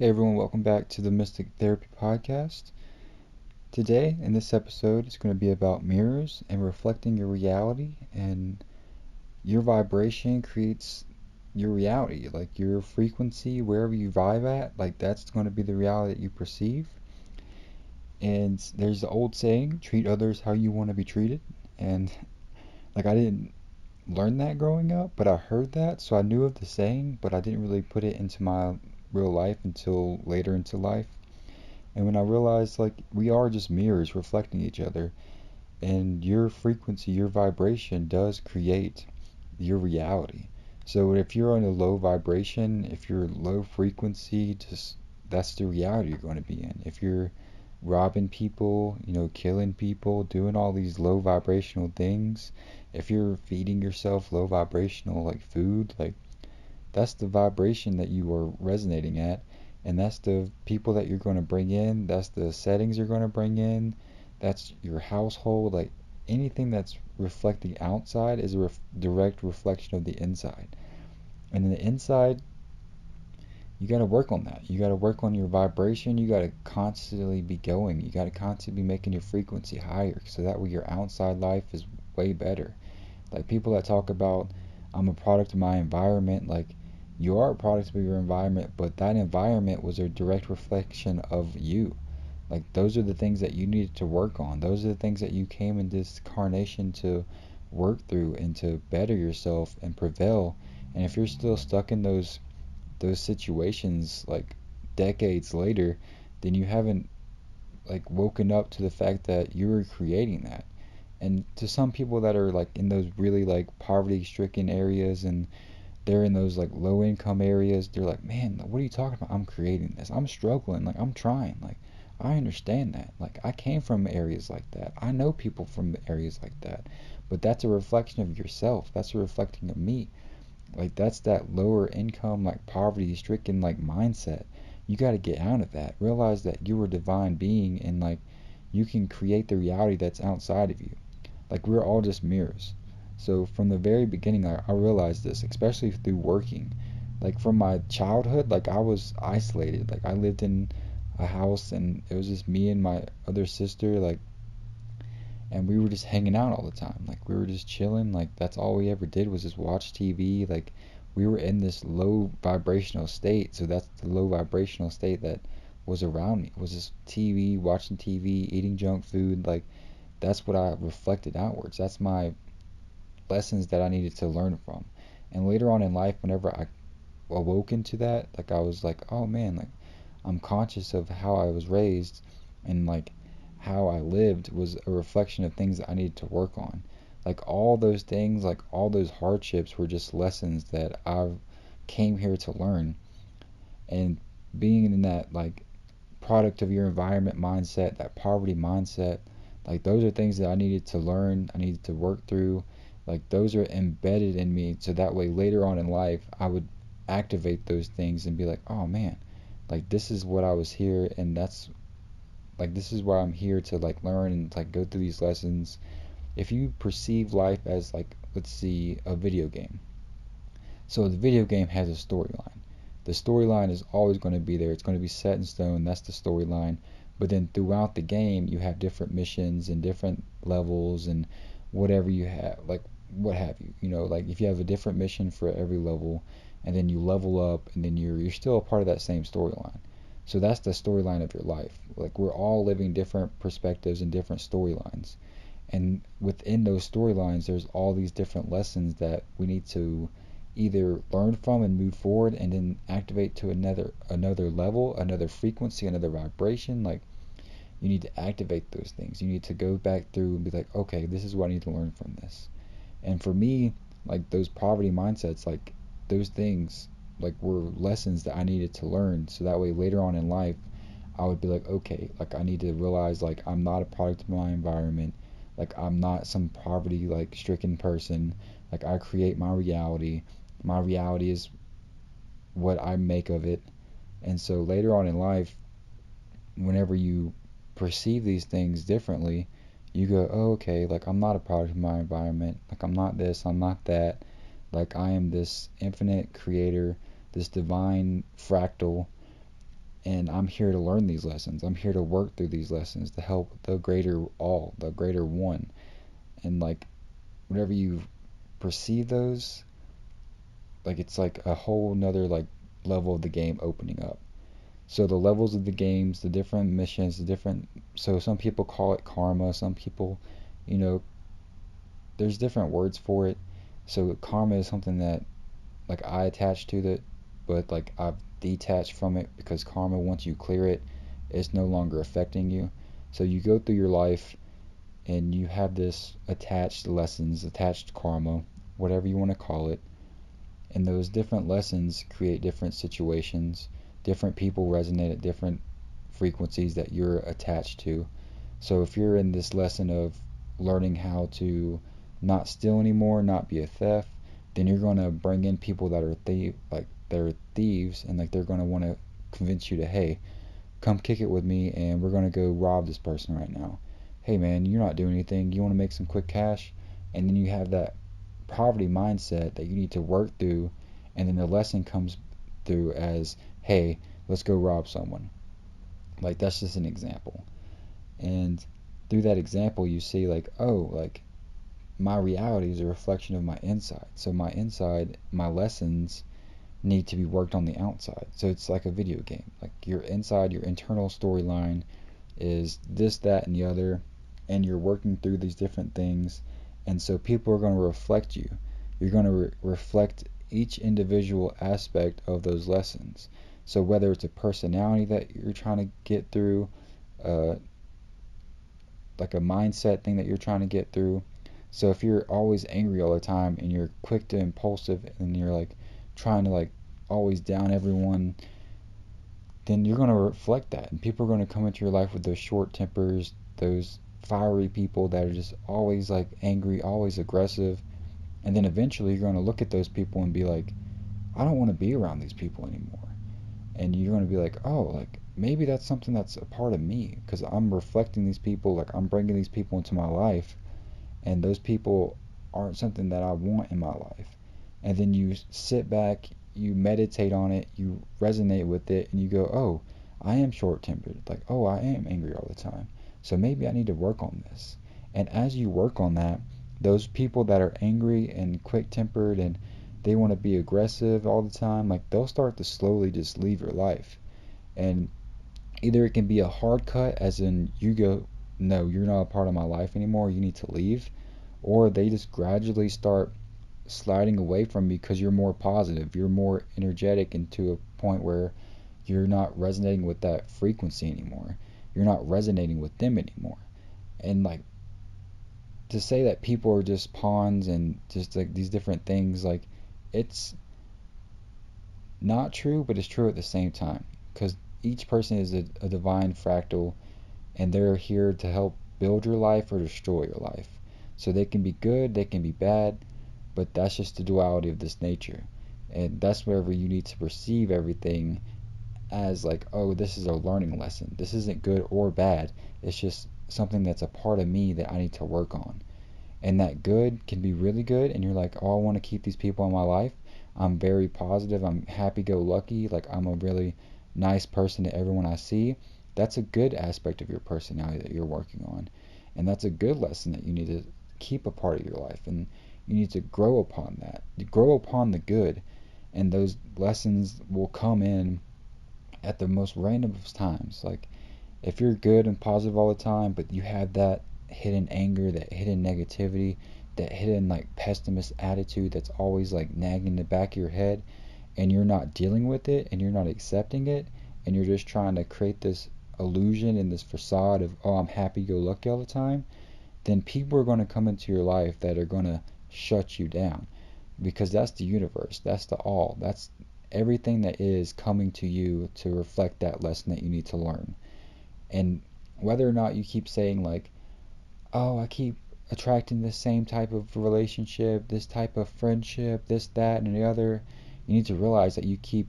Hey everyone, welcome back to the Mystic Therapy Podcast. Today, in this episode, it's going to be about mirrors and reflecting your reality, and your vibration creates your reality. Like your frequency, wherever you vibe at, like that's going to be the reality that you perceive. And there's the old saying, treat others how you want to be treated. And like I didn't learn that growing up, but I heard that, so I knew of the saying, but I didn't really put it into my real life until later into life. And when I realized like we are just mirrors reflecting each other, and your frequency, your vibration does create your reality. So if you're on a low vibration, if you're low frequency, just that's the reality you're going to be in. If you're robbing people, killing people, doing all these low vibrational things, if you're feeding yourself low vibrational like food, like that's the vibration that you are resonating at, and that's the people that you're going to bring in, that's the settings you're going to bring in, that's your household. Like anything that's reflecting outside is a direct reflection of the inside. And in the inside, you got to work on that. You got to work on your vibration. You got to constantly be going. You got to constantly be making your frequency higher, so that way your outside life is way better. Like people that talk about, I'm a product of my environment, like you are a product of your environment, but that environment was a direct reflection of you. Like those are the things that you needed to work on. Those are the things that you came in this incarnation to work through and to better yourself and prevail. And if you're still stuck in those situations like decades later, then you haven't like woken up to the fact that you were creating that. And to some people that are like in those really like poverty stricken areas, and they're in those like low income areas, they're like, man, what are you talking about? I'm creating this, I'm struggling, like I'm trying, like I understand that, like I came from areas like that, I know people from areas like that. But that's a reflection of yourself, that's a reflecting of me. Like that's that lower income, like poverty stricken like mindset. You got to get out of that, realize that you're a divine being, and like you can create the reality that's outside of you. Like we're all just mirrors. So from the very beginning, I realized this, especially through working. Like from my childhood, like I was isolated. Like I lived in a house, and it was just me and my other sister, like, and we were just hanging out all the time. Like we were just chilling. Like that's all we ever did was just watch TV. Like we were in this low vibrational state. So that's the low vibrational state that was around me. Was just TV, watching TV, eating junk food. Like that's what I reflected outwards. That's my lessons that I needed to learn from. And later on in life, whenever I awoke into that, like I was like, oh man, like I'm conscious of how I was raised, and like how I lived was a reflection of things that I needed to work on. Like all those things, like all those hardships were just lessons that I came here to learn. And being in that like product of your environment mindset, that poverty mindset, like those are things that I needed to learn, I needed to work through. Like those are embedded in me, so that way later on in life I would activate those things and be like, oh man, like this is what I was here, and that's like this is why I'm here to like learn and like go through these lessons. If you perceive life as like, let's see, a video game. So the video game has a storyline. The storyline is always going to be there. It's going to be set in stone. That's the storyline. But then throughout the game, you have different missions and different levels and whatever you have, like what have you. Like if you have a different mission for every level, and then you level up, and then you're still a part of that same storyline. So that's the storyline of your life. Like we're all living different perspectives and different storylines. And within those storylines, there's all these different lessons that we need to either learn from and move forward, and then activate to another level, another frequency, another vibration. Like you need to activate those things. You need to go back through and be like, okay, this is what I need to learn from this. And for me, like those poverty mindsets, like those things, like were lessons that I needed to learn, so that way later on in life I would be like, okay, like I need to realize like I'm not a product of my environment. Like I'm not some poverty like stricken person. Like I create my reality. My reality is what I make of it. And so later on in life, whenever you perceive these things differently, you go, oh, okay, like I'm not a product of my environment. Like I'm not this, I'm not that. Like I am this infinite creator, this divine fractal, and I'm here to learn these lessons. I'm here to work through these lessons to help the greater all, the greater one. And like whenever you perceive those, like it's like a whole nother like level of the game opening up. So the levels of the games, the different missions, the different, so some people call it karma, some people, you know, there's different words for it. So karma is something that like I attach to it, but like I've detached from it because karma, once you clear it, it's no longer affecting you. So you go through your life and you have this attached lessons, attached karma, whatever you want to call it. And those different lessons create different situations. Different people resonate at different frequencies that you're attached to. So if you're in this lesson of learning how to not steal anymore, not be a theft, then you're going to bring in people that are they're thieves, and like they're going to want to convince you to, hey, come kick it with me and we're going to go rob this person right now. Hey man, you're not doing anything. You want to make some quick cash? And then you have that poverty mindset that you need to work through, and then the lesson comes through as, hey, let's go rob someone. Like that's just an example. And through that example you see like, oh, like my reality is a reflection of my inside. So my inside, my lessons need to be worked on the outside. So it's like a video game. Like your inside, your internal storyline is this, that, and the other, and you're working through these different things. And so people are going to reflect you. You're going to reflect each individual aspect of those lessons. So whether it's a personality that you're trying to get through, uh, like a mindset thing that you're trying to get through. So if you're always angry all the time and you're quick to impulsive and you're like trying to like always down everyone, then you're going to reflect that, and people are going to come into your life with those short tempers, those fiery people that are just always like angry, always aggressive. And then eventually you're going to look at those people and be like, I don't want to be around these people anymore. And you're going to be like, oh, like maybe that's something that's a part of me, because I'm reflecting these people, like I'm bringing these people into my life, and those people aren't something that I want in my life. And then you sit back, you meditate on it, you resonate with it, and you go, oh, I am short tempered. Like, oh, I am angry all the time. So maybe I need to work on this. And as you work on that, those people that are angry and quick tempered and they want to be aggressive all the time, like they'll start to slowly just leave your life. And either it can be a hard cut, as in you go, no, you're not a part of my life anymore, you need to leave, or they just gradually start sliding away from you because you're more positive, you're more energetic, and to a point where you're not resonating with that frequency anymore. You're not resonating with them anymore. And like to say that people are just pawns and just like these different things, like it's not true, but it's true at the same time, because each person is a divine fractal, and they're here to help build your life or destroy your life. So they can be good, they can be bad, but that's just the duality of this nature. And that's wherever you need to perceive everything as like, oh, this is a learning lesson. This isn't good or bad. It's just something that's a part of me that I need to work on. And that good can be really good, and you're like, oh, I want to keep these people in my life. I'm very positive, I'm happy-go-lucky, like I'm a really nice person to everyone I see. That's a good aspect of your personality that you're working on, and that's a good lesson that you need to keep a part of your life, and you need to grow upon that. You grow upon the good, and those lessons will come in at the most random of times. Like if you're good and positive all the time, but you have that hidden anger, that hidden negativity, that hidden like pessimist attitude that's always like nagging in the back of your head, and you're not dealing with it and you're not accepting it, and you're just trying to create this illusion and this facade of, oh, I'm happy go lucky all the time, then people are going to come into your life that are going to shut you down, because that's the universe, that's the all, that's everything that is coming to you to reflect that lesson that you need to learn. And whether or not you keep saying like, oh, I keep attracting the same type of relationship, this type of friendship, this, that, and the other, you need to realize that you keep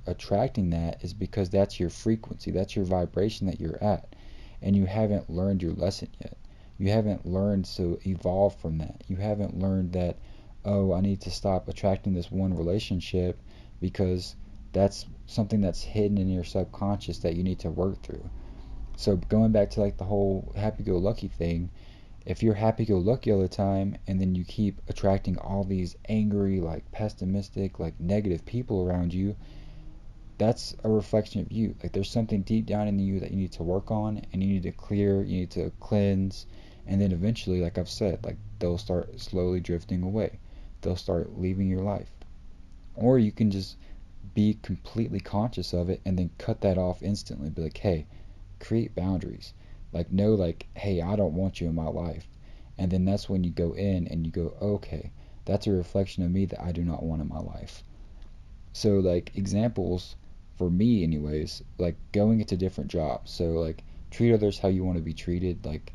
attracting that is because that's your frequency, that's your vibration that you're at, and you haven't learned your lesson yet. You haven't learned to evolve from that. You haven't learned that, oh, I need to stop attracting this one relationship because that's something that's hidden in your subconscious that you need to work through. So going back to like the whole happy-go-lucky thing, if you're happy-go-lucky all the time and then you keep attracting all these angry, like pessimistic, like negative people around you, that's a reflection of you. Like there's something deep down in you that you need to work on, and you need to clear, you need to cleanse, and then eventually, like I've said, like they'll start slowly drifting away. They'll start leaving your life. Or you can just be completely conscious of it and then cut that off instantly. Be like, hey, create boundaries. Like know like, hey, I don't want you in my life. And then that's when you go in and you go, okay, that's a reflection of me that I do not want in my life. So like examples for me anyways, like going into different jobs. So like treat others how you want to be treated. Like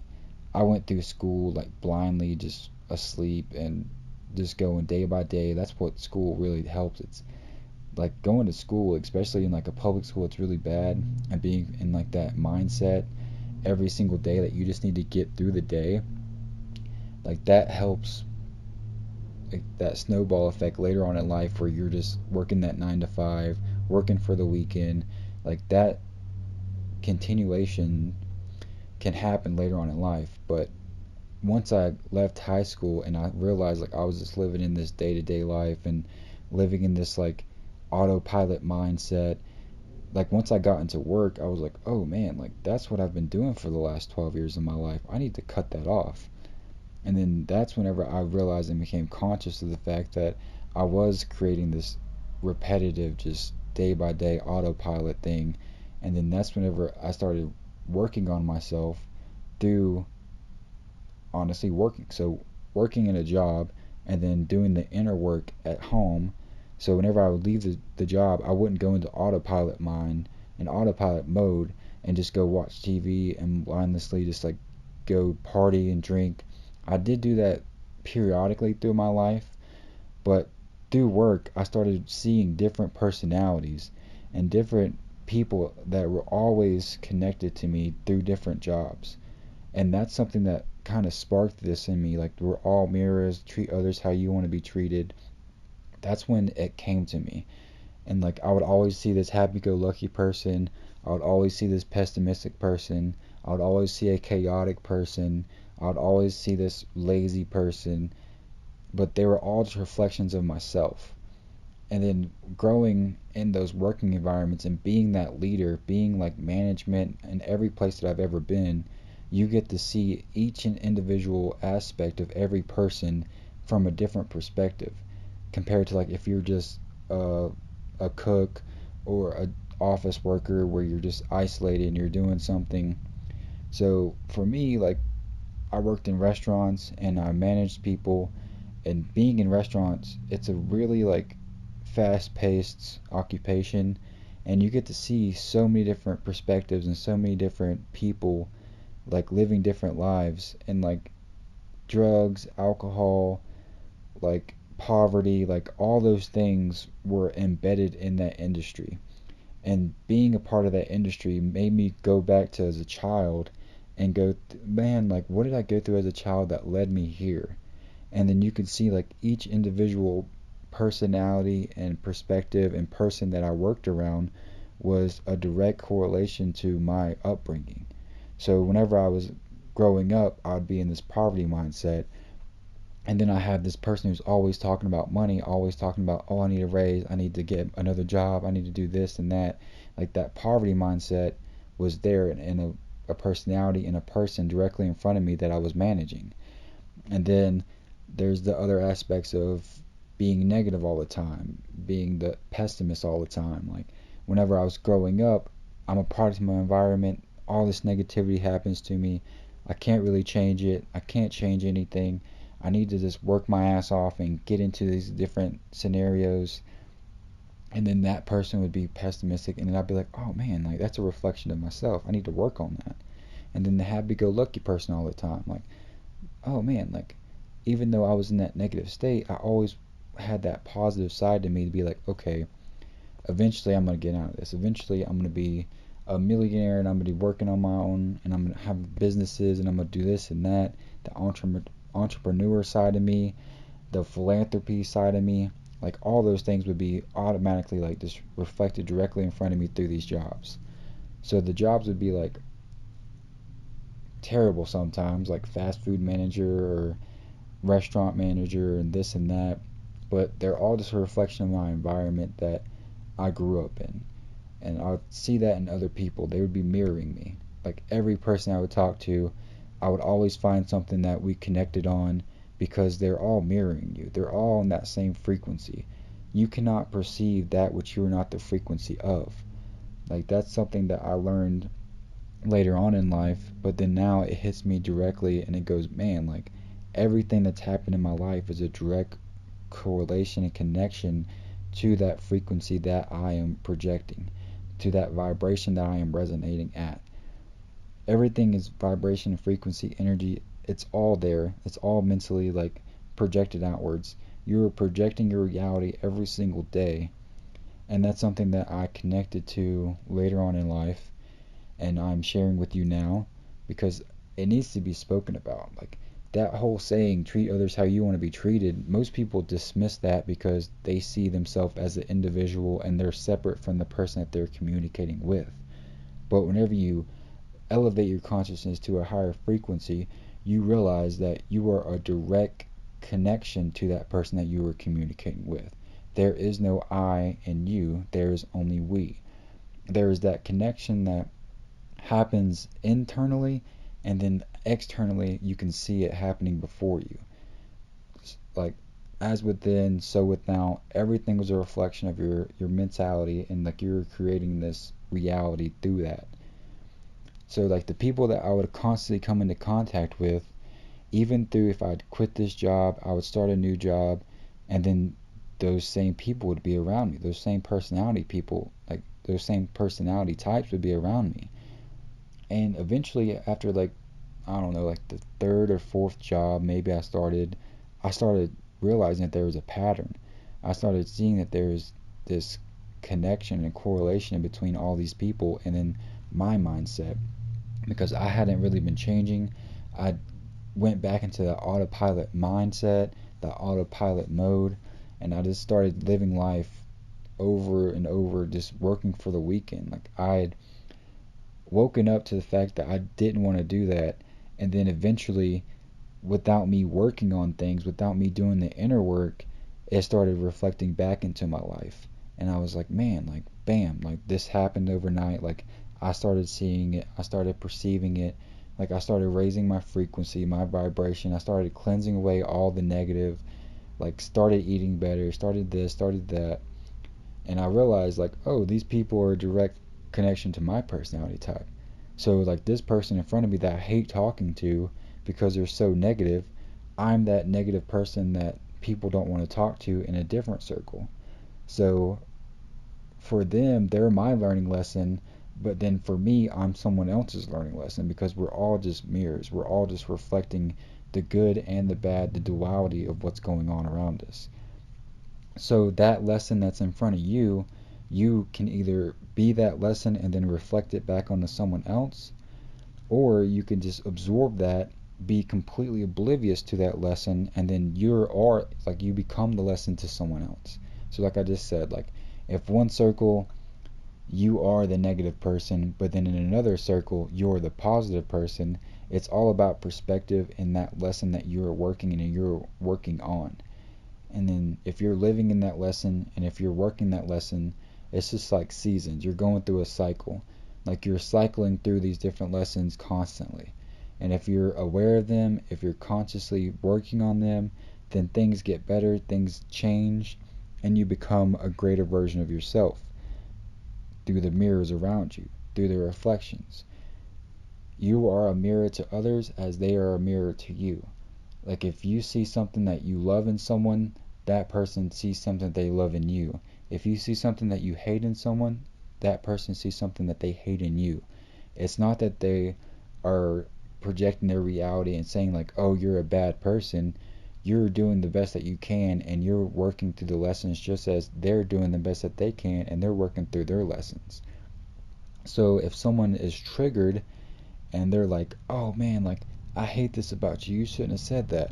I went through school like blindly just asleep and just going day by day. That's what school really helps. It's like going to school, especially in like a public school, it's really bad, and being in like that mindset every single day that you just need to get through the day, like that helps, like that snowball effect later on in life where you're just working that 9 to 5, working for the weekend, like that continuation can happen later on in life. But once I left high school and I realized like I was just living in this day-to-day life and living in this like autopilot mindset, like once I got into work, I was like, oh man, like that's what I've been doing for the last 12 years of my life. I need to cut that off. And then that's whenever I realized and became conscious of the fact that I was creating this repetitive, just day by day autopilot thing. And then that's whenever I started working on myself through honestly working. So working in a job and then doing the inner work at home. So whenever I would leave the job, I wouldn't go into autopilot mind and autopilot mode and just go watch TV and mindlessly just like go party and drink. I did do that periodically through my life, but through work, I started seeing different personalities and different people that were always connected to me through different jobs. And that's something that kind of sparked this in me. Like, we're all mirrors, treat others how you want to be treated. That's when it came to me. And like, I would always see this happy-go-lucky person. I would always see this pessimistic person. I would always see a chaotic person. I would always see this lazy person. But they were all just reflections of myself. And then growing in those working environments and being that leader, being like management in every place that I've ever been, you get to see each and individual aspect of every person from a different perspective compared to like if you're just a cook or a office worker where you're just isolated and you're doing something. So for me, like I worked in restaurants and I managed people, and being in restaurants, it's a really like fast-paced occupation, and you get to see so many different perspectives and so many different people like living different lives, and like drugs, alcohol, like poverty, like all those things were embedded in that industry. And being a part of that industry made me go back to as a child and go, man, like what did I go through as a child that led me here? And then you can see like each individual personality and perspective and person that I worked around was a direct correlation to my upbringing. So whenever I was growing up, I'd be in this poverty mindset, and then I had this person who's always talking about money, always talking about, oh, I need a raise, I need to get another job, I need to do this and that. Like that poverty mindset was there in a personality and a person directly in front of me that I was managing. And then there's the other aspects of being negative all the time, being the pessimist all the time. Like whenever I was growing up, I'm a product of my environment. All this negativity happens to me. I can't really change it. I can't change anything. I need to just work my ass off and get into these different scenarios. And then that person would be pessimistic, and then I'd be like, oh man, like that's a reflection of myself. I need to work on that. And then the happy-go-lucky person all the time, like, oh man, like even though I was in that negative state, I always had that positive side to me to be like, okay, eventually I'm going to get out of this. Eventually I'm going to be a millionaire and I'm going to be working on my own and I'm going to have businesses and I'm going to do this and that. The entrepreneur side of me, the philanthropy side of me, Like all those things would be automatically like just reflected directly in front of me through these jobs. So the jobs would be like terrible sometimes, like fast food manager or restaurant manager and this and that, but they're all just a reflection of my environment that I grew up in. And I would see that in other people. They would be mirroring me. Like every person I would talk to, I would always find something that we connected on because they're all mirroring you. They're all on that same frequency. You cannot perceive that which you are not the frequency of. Like that's something that I learned later on in life, but then now it hits me directly and it goes, man, like everything that's happened in my life is a direct correlation and connection to that frequency that I am projecting, to that vibration that I am resonating at. Everything is vibration, frequency, energy. It's all there. It's all mentally like projected outwards. You're projecting your reality every single day, and that's something that I connected to later on in life, and I'm sharing with you now because it needs to be spoken about. Like that whole saying, treat others how you want to be treated, most people dismiss that because they see themselves as an individual and they're separate from the person that they're communicating with. But whenever you elevate your consciousness to a higher frequency, you realize that you are a direct connection to that person that you are communicating with. There is no I in you, there is only we. There is that connection that happens internally, and then externally you can see it happening before you. Like as within, so without. Everything was a reflection of your mentality, and like you're creating this reality through that. So like the people that I would constantly come into contact with, even through if I'd quit this job, I would start a new job, and then those same people would be around me. Those same personality people, like those same personality types would be around me. And eventually after like, I don't know, like the third or fourth job maybe I started realizing that there was a pattern. I started seeing that there's this connection and correlation between all these people and then my mindset, because I hadn't really been changing. I went back into the autopilot mindset, the autopilot mode, and I just started living life over and over, just working for the weekend. Like I'd woken up to the fact that I didn't want to do that, and then eventually, without me working on things, without me doing the inner work, it started reflecting back into my life. And I was like, man, like bam, like this happened overnight. Like I started seeing it, I started perceiving it, like I started raising my frequency, my vibration, I started cleansing away all the negative, like started eating better, started this, started that. And I realized like, oh, these people are a direct connection to my personality type. So like this person in front of me that I hate talking to because they're so negative, I'm that negative person that people don't want to talk to in a different circle. So for them, they're my learning lesson, but then for me, I'm someone else's learning lesson, because we're all just mirrors. We're all just reflecting the good and the bad, the duality of what's going on around us. So that lesson that's in front of you, you can either be that lesson and then reflect it back onto someone else, or you can just absorb that, be completely oblivious to that lesson, and then you become the lesson to someone else. So like I just said, like if one circle you are the negative person, but then in another circle you're the positive person, it's all about perspective and that lesson that you're working and you're working on. And then if you're living in that lesson and if you're working that lesson, it's just like seasons. You're going through a cycle. Like you're cycling through these different lessons constantly. And if you're aware of them, if you're consciously working on them, then things get better, things change, and you become a greater version of yourself through the mirrors around you, through the reflections. You are a mirror to others as they are a mirror to you. Like if you see something that you love in someone, that person sees something they love in you. If you see something that you hate in someone, that person sees something that they hate in you. It's not that they are projecting their reality and saying like, oh, you're a bad person. You're doing the best that you can, and you're working through the lessons just as they're doing the best that they can, and they're working through their lessons. So if someone is triggered and they're like, oh man, like I hate this about you, you shouldn't have said that.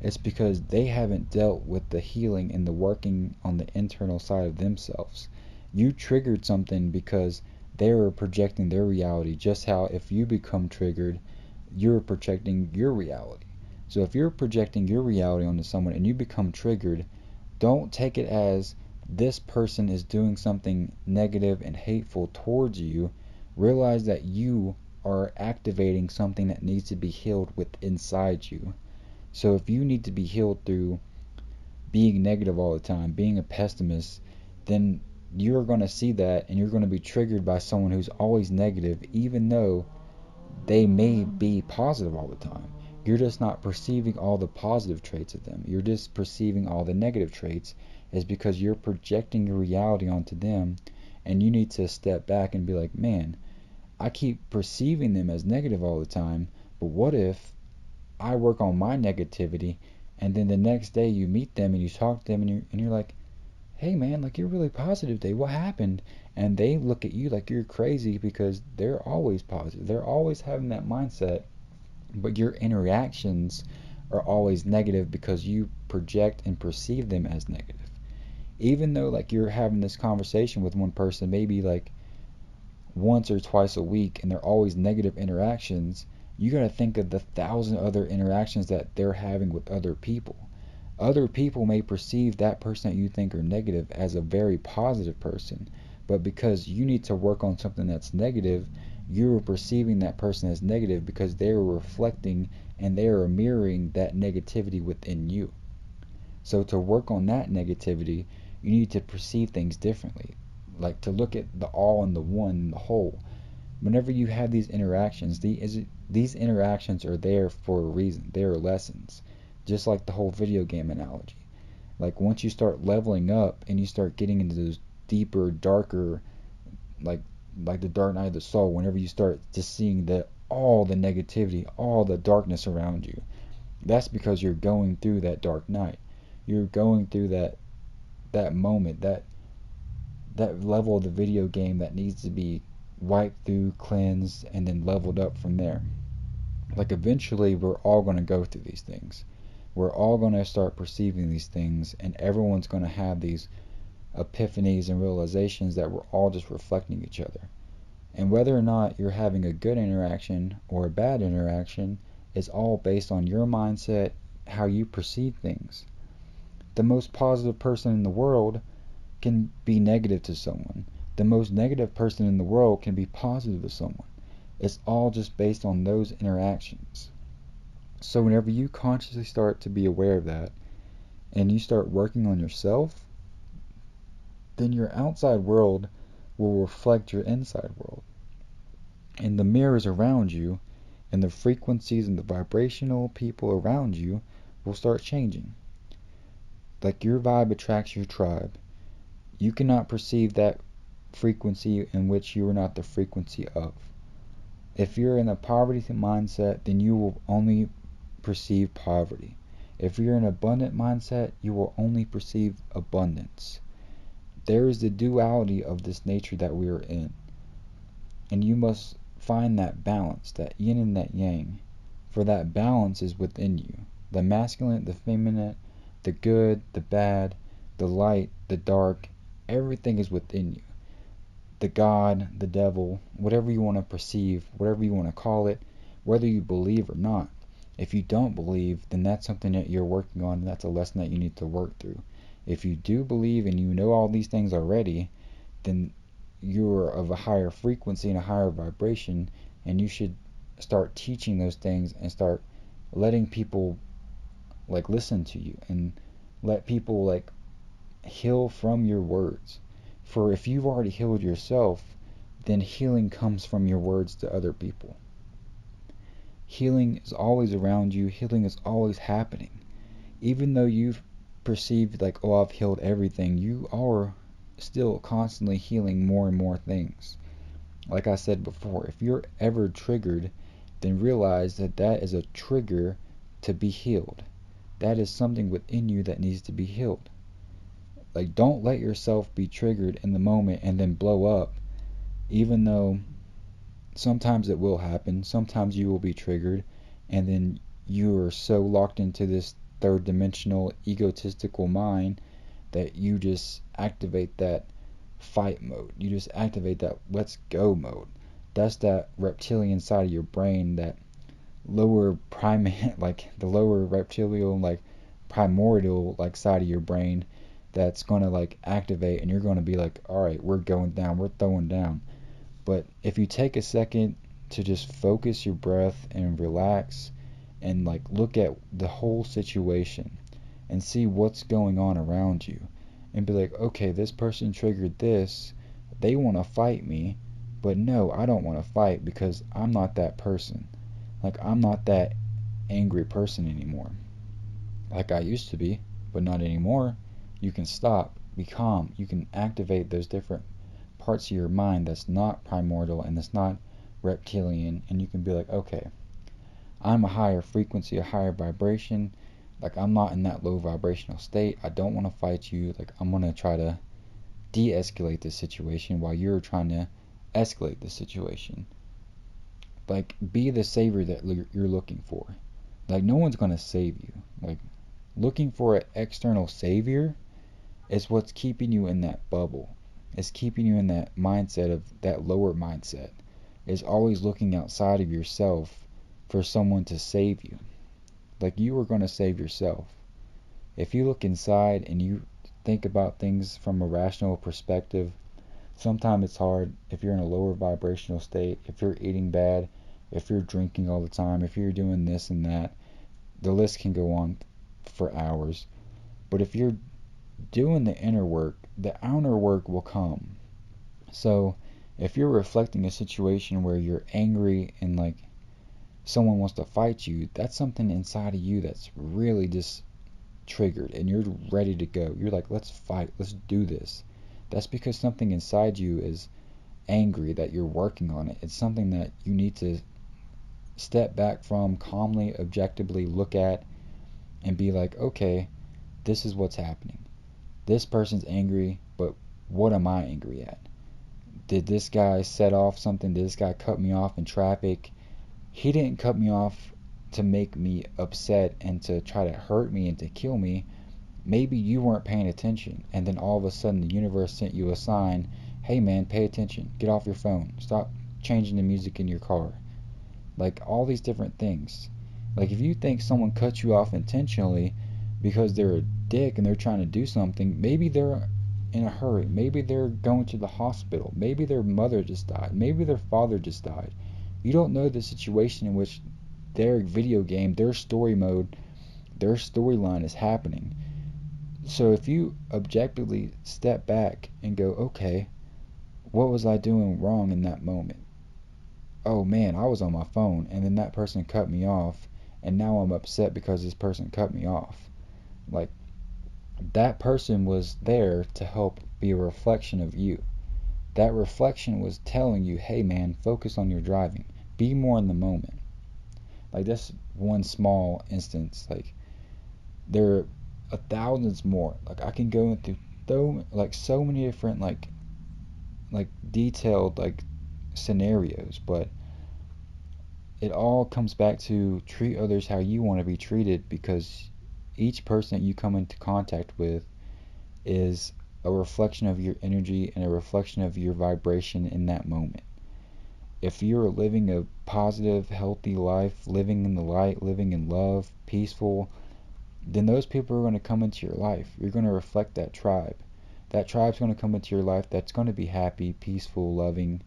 It's because they haven't dealt with the healing and the working on the internal side of themselves. You triggered something because they were projecting their reality, just how if you become triggered, you're projecting your reality. So if you're projecting your reality onto someone and you become triggered, don't take it as this person is doing something negative and hateful towards you. Realize that you are activating something that needs to be healed with inside you. So if you need to be healed through being negative all the time, being a pessimist, then you're going to see that and you're going to be triggered by someone who's always negative, even though they may be positive all the time. You're just not perceiving all the positive traits of them. You're just perceiving all the negative traits, is because you're projecting your reality onto them, and you need to step back and be like, man, I keep perceiving them as negative all the time, but what if I work on my negativity, and then the next day you meet them and you talk to them and you're like, hey man, like you're really positive today, what happened? And they look at you like you're crazy because they're always positive. They're always having that mindset, but your interactions are always negative because you project and perceive them as negative. Even though like you're having this conversation with one person maybe like once or twice a week and they're always negative interactions, you got to think of the 1,000 other interactions that they're having with other people. Other people may perceive that person that you think are negative as a very positive person, but because you need to work on something that's negative, you're perceiving that person as negative because they're reflecting and they're mirroring that negativity within you. So to work on that negativity, you need to perceive things differently. Like to look at the all and the one and the whole. Whenever you have these interactions, these interactions are there for a reason. They are lessons. Just like the whole video game analogy. Like once you start leveling up and you start getting into those deeper, darker, like the Dark Night of the Soul, whenever you start just seeing all the negativity, all the darkness around you, that's because you're going through that dark night. You're going through that moment, that level of the video game that needs to be wiped through, cleansed, and then leveled up from there. Like eventually we're all going to go through these things. We're all going to start perceiving these things, and everyone's going to have these epiphanies and realizations that we're all just reflecting each other. And whether or not you're having a good interaction or a bad interaction is all based on your mindset, how you perceive things. The most positive person in the world can be negative to someone. The most negative person in the world can be positive to someone. It's all just based on those interactions. So whenever you consciously start to be aware of that and you start working on yourself, then your outside world will reflect your inside world. And the mirrors around you and the frequencies and the vibrational people around you will start changing. Like your vibe attracts your tribe. You cannot perceive that frequency in which you are not the frequency of. If you're in a poverty mindset, then you will only perceive poverty. If you're in an abundant mindset, you will only perceive abundance. There is the duality of this nature that we are in. And you must find that balance, that yin and that yang. For that balance is within you. The masculine, the feminine, the good, the bad, the light, the dark, everything is within you. The God, the devil, whatever you want to perceive, whatever you want to call it, whether you believe or not. If you don't believe, then that's something that you're working on, and that's a lesson that you need to work through. If you do believe and you know all these things already, then you're of a higher frequency and a higher vibration, and you should start teaching those things and start letting people like listen to you and let people like heal from your words. For if you've already healed yourself, then healing comes from your words to other people. Healing is always around you. Healing is always happening. Even though you've perceived like, oh, I've healed everything, you are still constantly healing more and more things. Like I said before, if you're ever triggered, then realize that that is a trigger to be healed. That is something within you that needs to be healed. Like, don't let yourself be triggered in the moment and then blow up, even though sometimes it will happen. Sometimes you will be triggered, and then you are so locked into this third dimensional egotistical mind that you just activate that fight mode. You just activate that let's go mode. That's that reptilian side of your brain, that lower primate, like the lower reptilian, like primordial, like side of your brain, that's gonna like activate, and you're gonna be like, all right, we're going down, we're throwing down. But if you take a second to just focus your breath and relax and like look at the whole situation and see what's going on around you and be like, okay, this person triggered this, they want to fight me, but no, I don't want to fight because I'm not that person. Like, I'm not that angry person anymore. Like I used to be, but not anymore. You can stop, be calm, you can activate those different parts of your mind that's not primordial and that's not reptilian, and you can be like, okay, I'm a higher frequency, a higher vibration. Like, I'm not in that low vibrational state. I don't want to fight you. Like, I'm going to try to de-escalate this situation while you're trying to escalate the situation. Like, be the savior that you're looking for. Like, no one's going to save you. Like, looking for an external savior is what's keeping you in that bubble. It's keeping you in that mindset of that lower mindset. Is always looking outside of yourself for someone to save you. Like, you are going to save yourself. If you look inside and you think about things from a rational perspective, sometimes it's hard if you're in a lower vibrational state, if you're eating bad, if you're drinking all the time, if you're doing this and that. The list can go on for hours. But if you're doing the inner work, the outer work will come. So if you're reflecting a situation where you're angry and like someone wants to fight you, that's something inside of you that's really just triggered and you're ready to go. You're like, let's fight, let's do this. That's because something inside you is angry, that you're working on it. It's something that you need to step back from, calmly, objectively look at and be like, okay, this is what's happening. This person's angry, but what am I angry at? Did this guy set off something? Did this guy cut me off in traffic? He didn't cut me off to make me upset and to try to hurt me and to kill me. Maybe you weren't paying attention, and then all of a sudden the universe sent you a sign, hey man, pay attention, get off your phone, stop changing the music in your car. Like, all these different things. Like, if you think someone cut you off intentionally because they're a dick and they're trying to do something, maybe they're in a hurry, maybe they're going to the hospital, maybe their mother just died, maybe their father just died. You don't know the situation in which their video game, their story mode, their storyline is happening. So if you objectively step back and go, okay, what was I doing wrong in that moment? Oh man, I was on my phone and then that person cut me off and now I'm upset because this person cut me off. Like, that person was there to help be a reflection of you. That reflection was telling you, hey man, focus on your driving. Be more in the moment. Like, that's one small instance. Like, there are thousands more. Like, I can go into so many different like detailed like scenarios, but it all comes back to treat others how you want to be treated, because each person that you come into contact with is a reflection of your energy and a reflection of your vibration in that moment. If you're living a positive, healthy life, living in the light, living in love, peaceful, then those people are going to come into your life. You're going to reflect that tribe. That tribe's going to come into your life that's going to be happy, peaceful, loving.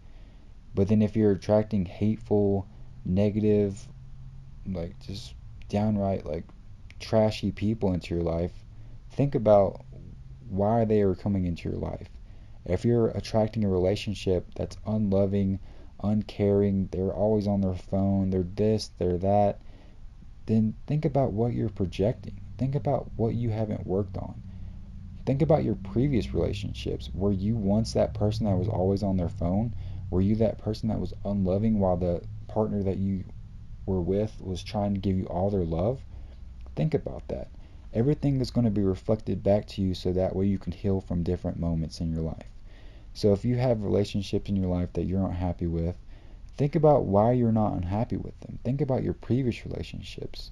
But then if you're attracting hateful, negative, like just downright like trashy people into your life, think about why they are coming into your life. If you're attracting a relationship that's unloving, uncaring, they're always on their phone, they're this, they're that, then think about what you're projecting. Think about what you haven't worked on. Think about your previous relationships. Were you once that person that was always on their phone? Were you that person that was unloving while the partner that you were with was trying to give you all their love? Think about that. Everything is going to be reflected back to you so that way you can heal from different moments in your life. So if you have relationships in your life that you're not happy with, think about why you're not unhappy with them. Think about your previous relationships.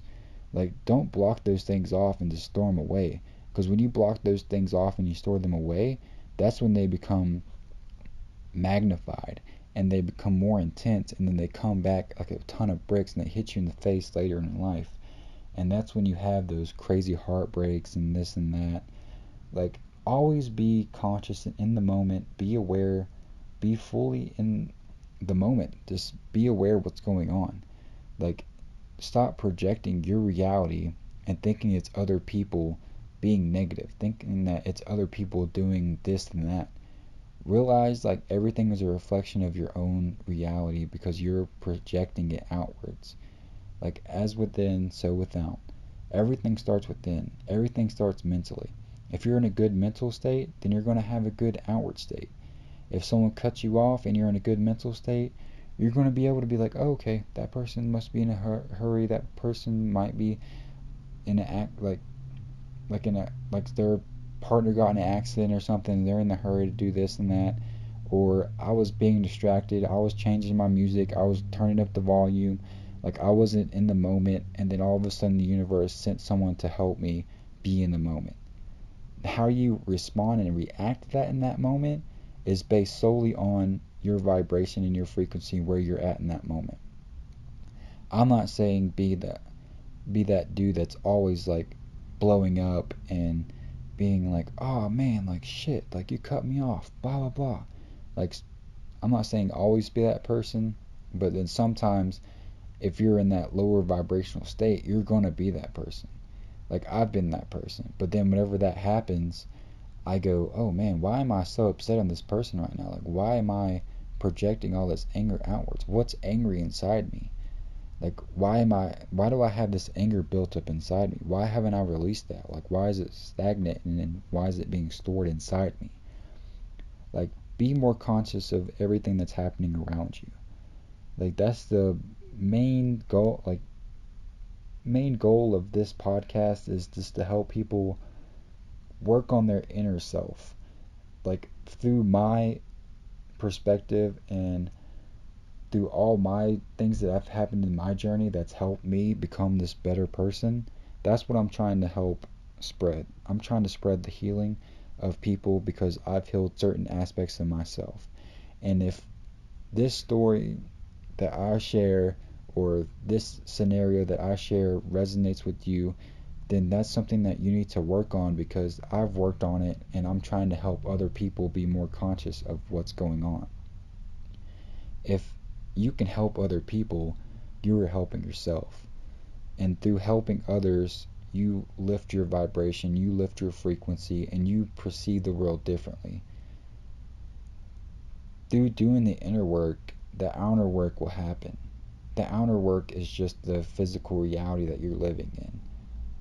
Like, don't block those things off and just store them away. Because when you block those things off and you store them away, that's when they become magnified and they become more intense, and then they come back like a ton of bricks and they hit you in the face later in life. And that's when you have those crazy heartbreaks and this and that. Like, always be conscious and in the moment, be aware, be fully in the moment. Just be aware what's going on. Like, stop projecting your reality and thinking it's other people being negative, thinking that it's other people doing this and that. Realize like everything is a reflection of your own reality because you're projecting it outwards. Like, as within, so without. Everything starts within. Everything starts mentally. If you're in a good mental state, then you're going to have a good outward state. If someone cuts you off and you're in a good mental state, you're going to be able to be like, oh, okay, that person must be in a hurry. That person might be in an act like their partner got in an accident or something. They're in the hurry to do this and that. Or I was being distracted. I was changing my music. I was turning up the volume. Like, I wasn't in the moment, and then all of a sudden the universe sent someone to help me be in the moment. How you respond and react to that in that moment is based solely on your vibration and your frequency, where you're at in that moment. I'm not saying be that dude that's always like blowing up and being like, oh man, like shit, like you cut me off, blah blah blah. Like, I'm not saying always be that person, but then sometimes if you're in that lower vibrational state, you're gonna be that person. Like, I've been that person. But then whenever that happens, I go, oh man, why am I so upset on this person right now? Like, why am I projecting all this anger outwards? What's angry inside me? Like, why do I have this anger built up inside me? Why haven't I released that? Like, why is it stagnant and why is it being stored inside me? Like, be more conscious of everything that's happening around you. Like, that's the main goal. Like, main goal of this podcast is just to help people work on their inner self. Like, through my perspective and through all my things that have happened in my journey that's helped me become this better person, that's what I'm trying to help spread. I'm trying to spread the healing of people because I've healed certain aspects of myself. And if this story that I share or this scenario that I share resonates with you, then that's something that you need to work on, because I've worked on it and I'm trying to help other people be more conscious of what's going on. If you can help other people, you are helping yourself. And through helping others, you lift your vibration, you lift your frequency, and you perceive the world differently. Through doing the inner work, the outer work will happen. The outer work is just the physical reality that you're living in.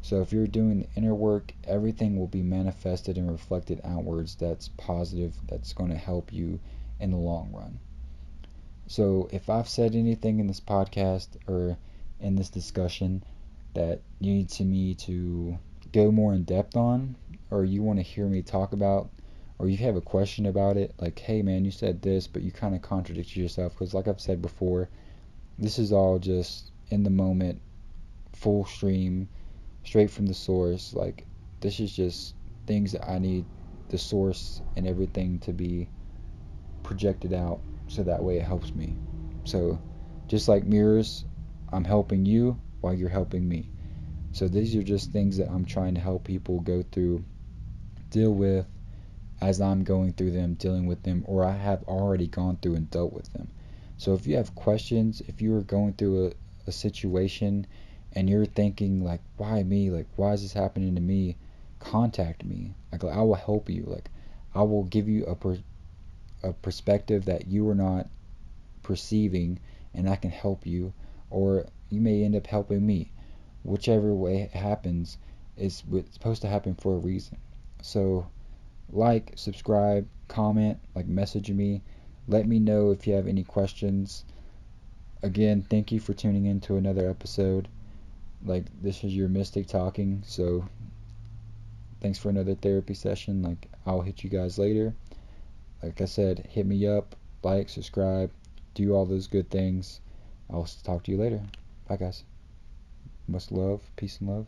So if you're doing the inner work, everything will be manifested and reflected outwards that's positive, that's going to help you in the long run. So if I've said anything in this podcast or in this discussion that you need to me to go more in depth on, or you want to hear me talk about, or you have a question about it, like, hey man, you said this, but you kind of contradicted yourself, because like I've said before, this is all just in the moment, full stream, straight from the source. Like, this is just things that I need the source and everything to be projected out, so that way it helps me. So just like mirrors, I'm helping you while you're helping me. So these are just things that I'm trying to help people go through, deal with, as I'm going through them, dealing with them, or I have already gone through and dealt with them. So if you have questions, if you are going through a situation and you're thinking like, why me? Like, why is this happening to me? Contact me. Like, I will help you. Like, I will give you a perspective that you are not perceiving, and I can help you, or you may end up helping me. Whichever way it happens, it's supposed to happen for a reason. So like, subscribe, comment, like message me. Let me know if you have any questions. Again, thank you for tuning in to another episode. Like, this is your Mystic talking, so thanks for another therapy session. Like, I'll hit you guys later. Like I said, hit me up, like, subscribe, do all those good things. I'll talk to you later. Bye, guys. Much love, peace and love.